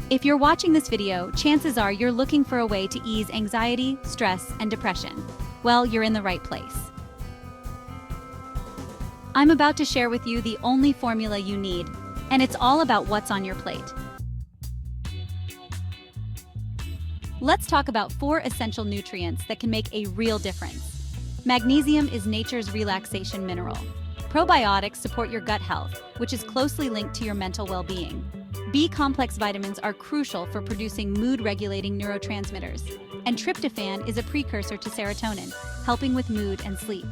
If you're watching this video, chances are you're looking for a way to ease anxiety, stress, and depression. Well, you're in the right place. I'm about to share with you the only formula you need, and it's all about what's on your plate. Let's talk about 4 essential nutrients that can make a real difference. Magnesium is nature's relaxation mineral. Probiotics support your gut health, which is closely linked to your mental well-being. B-complex vitamins are crucial for producing mood-regulating neurotransmitters, and tryptophan is a precursor to serotonin, helping with mood and sleep.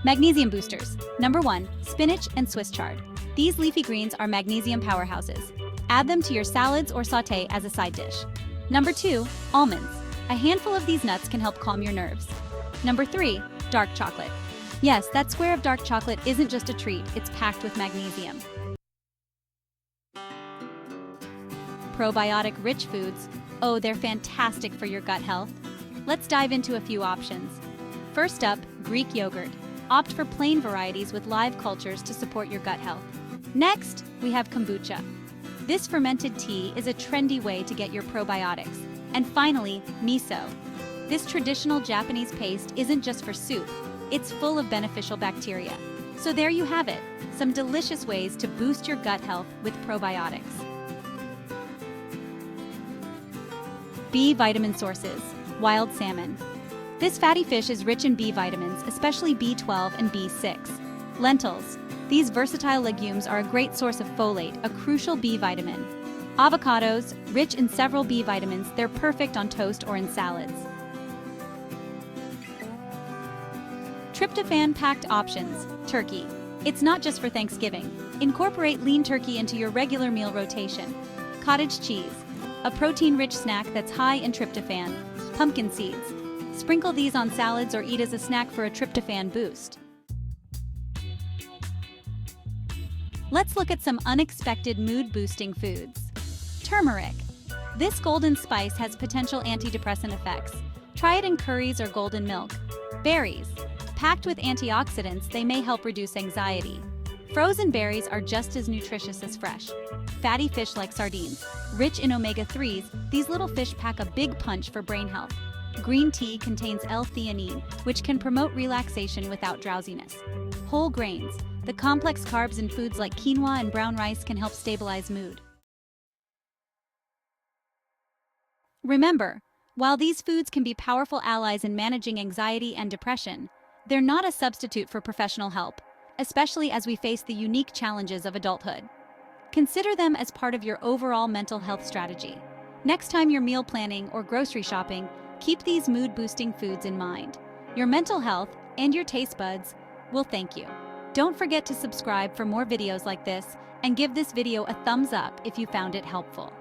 Magnesium boosters. Number 1, spinach and Swiss chard. These leafy greens are magnesium powerhouses. Add them to your salads or sauté as a side dish. Number 2, almonds. A handful of these nuts can help calm your nerves. Number 3, dark chocolate. Yes, that square of dark chocolate isn't just a treat, it's packed with magnesium. Probiotic-rich foods. Oh, they're fantastic for your gut health. Let's dive into a few options. First up, Greek yogurt. Opt for plain varieties with live cultures to support your gut health. Next, we have kombucha. This fermented tea is a trendy way to get your probiotics. And finally, miso. This traditional Japanese paste isn't just for soup, it's full of beneficial bacteria. So there you have it, some delicious ways to boost your gut health with probiotics. B vitamin sources. Wild salmon. This fatty fish is rich in B vitamins, especially B12 and B6. Lentils. These versatile legumes are a great source of folate, a crucial B vitamin. Avocados, rich in several B vitamins, they're perfect on toast or in salads. Tryptophan-packed options. Turkey. It's not just for Thanksgiving. Incorporate lean turkey into your regular meal rotation. Cottage cheese. A protein-rich snack that's high in tryptophan. Pumpkin seeds. Sprinkle these on salads or eat as a snack for a tryptophan boost. Let's look at some unexpected mood-boosting foods. Turmeric. This golden spice has potential antidepressant effects. Try it in curries or golden milk. Berries. Packed with antioxidants, they may help reduce anxiety. Frozen berries are just as nutritious as fresh. Fatty fish like sardines. Rich in omega-3s, these little fish pack a big punch for brain health. Green tea contains L-theanine, which can promote relaxation without drowsiness. Whole grains. The complex carbs in foods like quinoa and brown rice can help stabilize mood. Remember, while these foods can be powerful allies in managing anxiety and depression, they're not a substitute for professional help, especially as we face the unique challenges of adulthood. Consider them as part of your overall mental health strategy. Next time you're meal planning or grocery shopping, keep these mood-boosting foods in mind. Your mental health and your taste buds will thank you. Don't forget to subscribe for more videos like this and give this video a thumbs up if you found it helpful.